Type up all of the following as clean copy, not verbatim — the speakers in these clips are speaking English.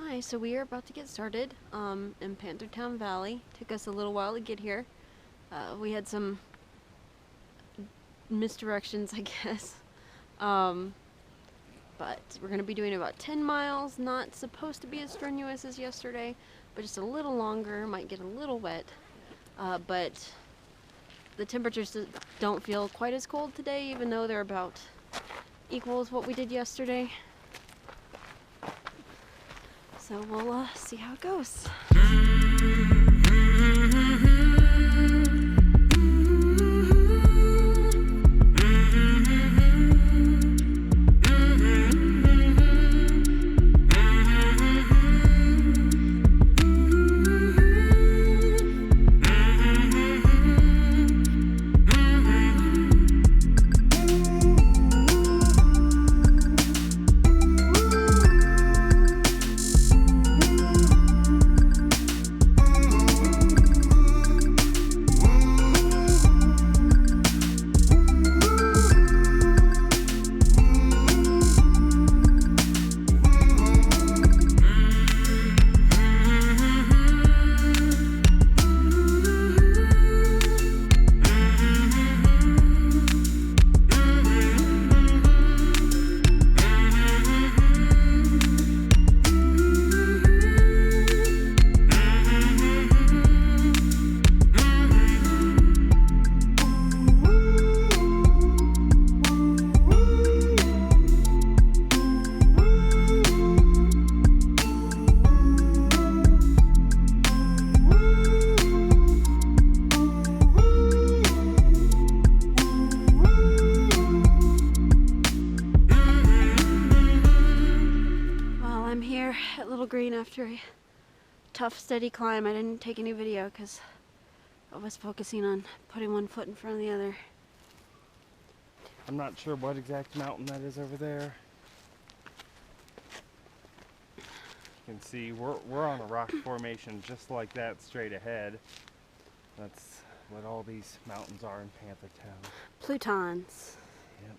Hi, so we are about to get started in Panthertown Valley. Took us a little while to get here. We had some misdirections, I guess. But we're going to be doing about 10 miles. Not supposed to be as strenuous as yesterday, but just a little longer. Might get a little wet. But the temperatures don't feel quite as cold today, even though they're about equal as what we did yesterday. So we'll see how it goes. Green after a tough, steady climb. I didn't take any video because I was focusing on putting one foot in front of the other. I'm not sure what exact mountain that is over there. You can see we're on a rock formation just like that straight ahead. That's what all these mountains are in Panthertown. Plutons. Yep.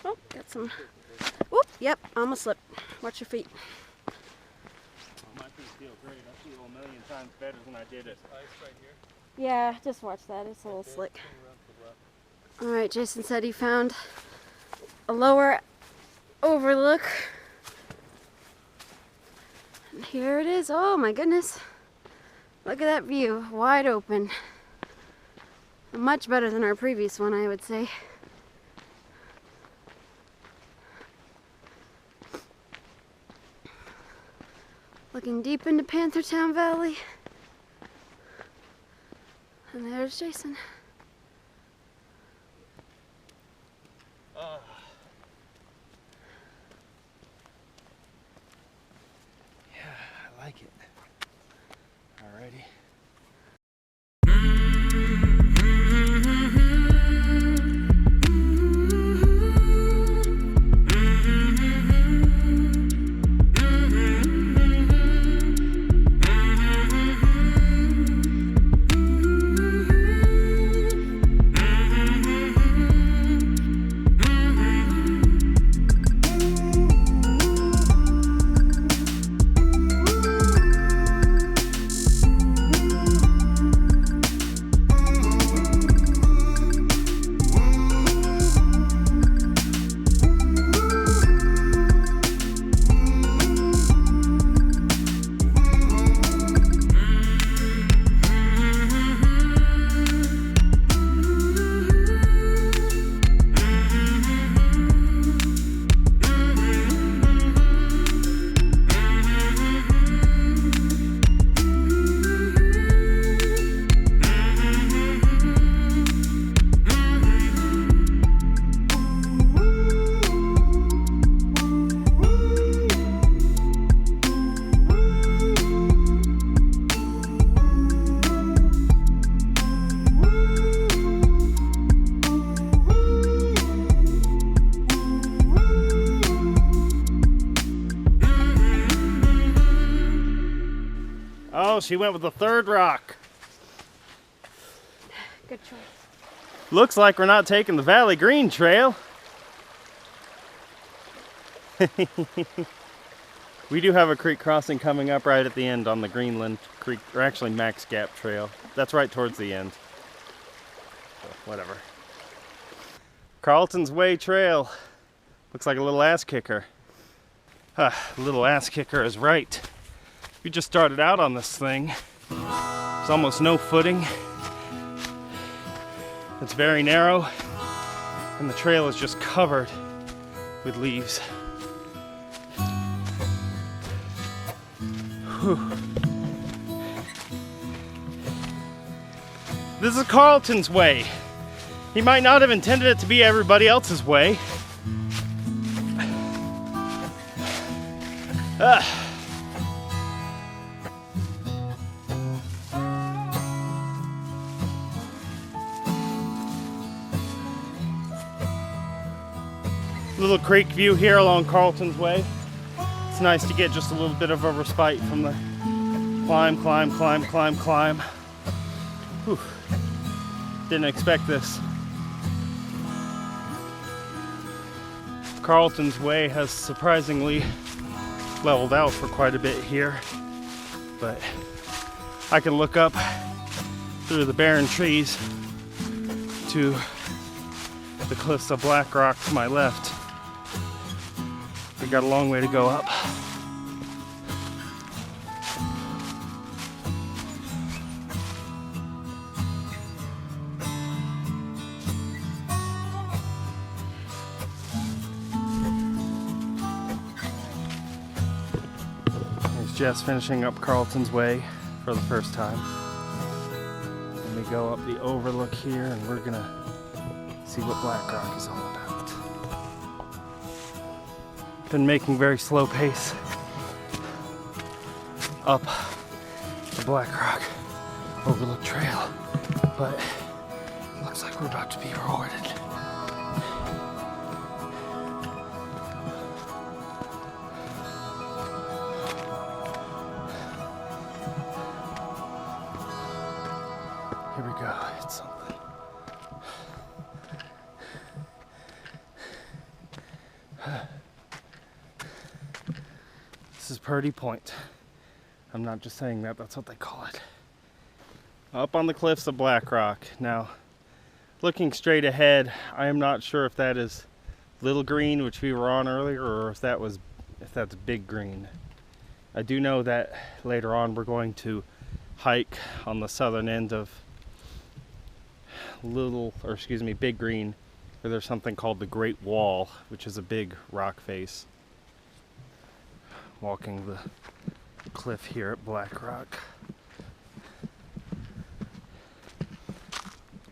Oh, got some. Whoop, yep, I almost slipped. Watch your feet. Well, my feet feel great. I feel a million times better than I did it. Ice right here? Yeah, just watch that. It's a little slick. Alright, Jason said he found a lower overlook. And here it is. Oh my goodness. Look at that view. Wide open. Much better than our previous one, I would say. Looking deep into Panthertown Valley. And there's Jason. Yeah, I like it. Alrighty. Oh, she went with the third rock. Good choice. Looks like we're not taking the Valley Green Trail. We do have a creek crossing coming up right at the end on the Greenland Creek, or actually Max Gap Trail. That's right towards the end. So, whatever. Carltons Way Trail. Looks like a little ass kicker. Little ass kicker is right. We just started out on this thing. There's almost no footing. It's very narrow, and the trail is just covered with leaves. Whew. This is Carlton's Way. He might not have intended it to be everybody else's way. Little creek view here along Carlton's Way. It's nice to get just a little bit of a respite from the climb. Whew. Didn't expect this. Carlton's Way has surprisingly leveled out for quite a bit here, but I can look up through the barren trees to the cliffs of Blackrock to my left. We got a long way to go up. There's Jess finishing up Carlton's Way for the first time. And we go up the overlook here, and we're gonna see what Blackrock is all about. Been making very slow pace up the Blackrock Overlook Trail, but looks like we're about to be rewarded. Here we go, it's something. This is Purdy Point. I'm not just saying that, that's what they call it. Up on the cliffs of Blackrock. Now, looking straight ahead, I am not sure if that is Little Green, which we were on earlier, or if that's Big Green. I do know that later on we're going to hike on the southern end of Big Green, where there's something called the Great Wall, which is a big rock face. Walking the cliff here at Blackrock.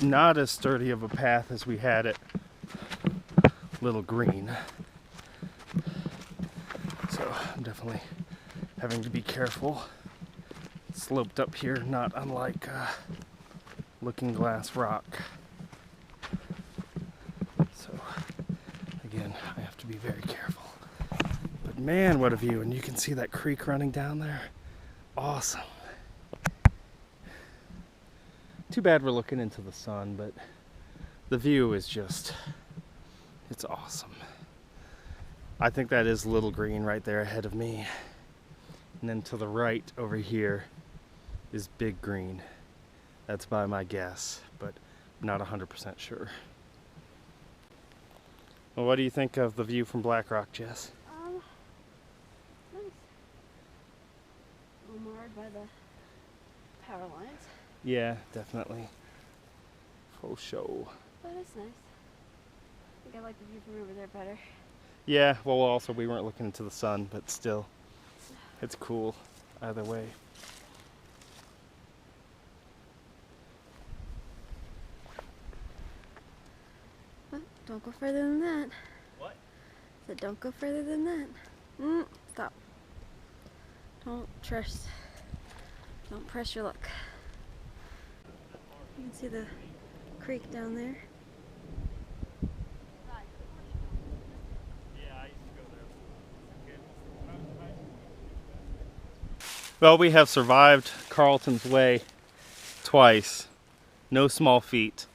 Not as sturdy of a path as we had at Little Green. So I'm definitely having to be careful. Sloped up here, not unlike Looking Glass Rock. So again, I have to be very careful. But man, what a view, and you can see that creek running down there. Awesome. Too bad we're looking into the sun, but the view is just, it's awesome. I think that is Little Green right there ahead of me. And then to the right over here is Big Green. That's by my guess, but I'm not 100% sure. Well, what do you think of the view from Blackrock, Jess? Nice. A little marred by the power lines. Yeah, definitely. For sure. But it's nice. I think I like the view from over there better. Yeah, well, also we weren't looking into the sun, but still, it's cool either way. But don't go further than that. What? I said don't go further than that. Stop. Don't press your luck. You can see the creek down there. Well, we have survived Carlton's Way twice. No small feat.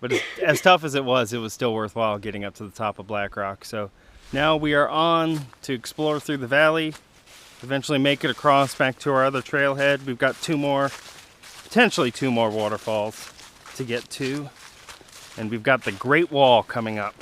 But as tough as it was still worthwhile getting up to the top of Blackrock. So now we are on to explore through the valley, eventually make it across back to our other trailhead. We've got potentially two more waterfalls to get to. And we've got the Great Wall coming up.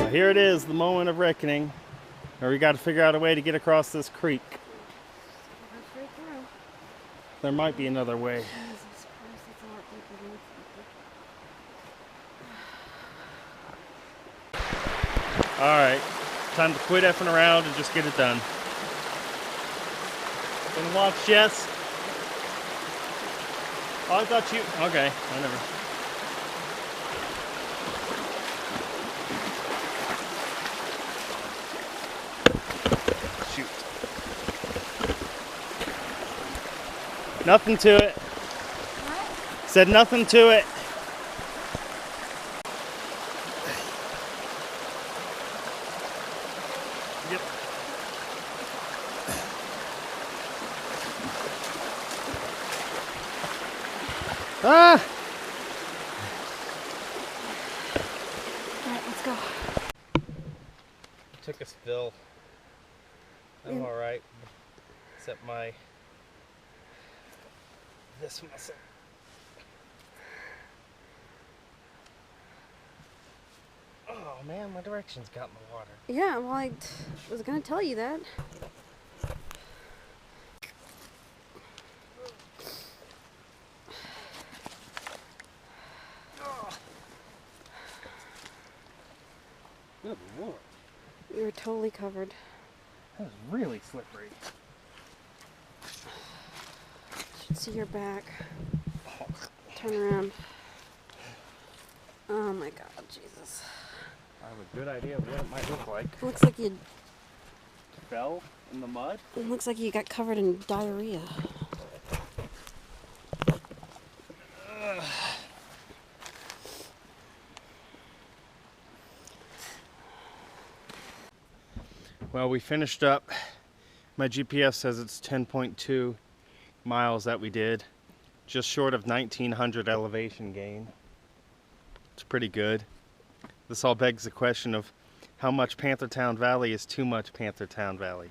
Here it is, the moment of reckoning, where we got to figure out a way to get across this creek. There might be another way. All right, time to quit effing around and just get it done. And watch Jess. Oh, I thought you. Okay, whatever. Shoot. Nothing to it. What? Said nothing to it. Yep. Ah! Alright, let's go. Took a spill. I'm alright. Except this muscle. Oh man, my directions got in the water. Yeah, well, I was gonna tell you that. Good Lord. You were totally covered. That was really slippery. Should see your back. Turn around. Oh my God, Jesus. I have a good idea of what it might look like. It looks like you. Fell in the mud? It looks like you got covered in diarrhea. Well, we finished up. My GPS says it's 10.2 miles that we did. Just short of 1900 elevation gain. It's pretty good. This all begs the question of how much Panthertown Valley is too much Panthertown Valley.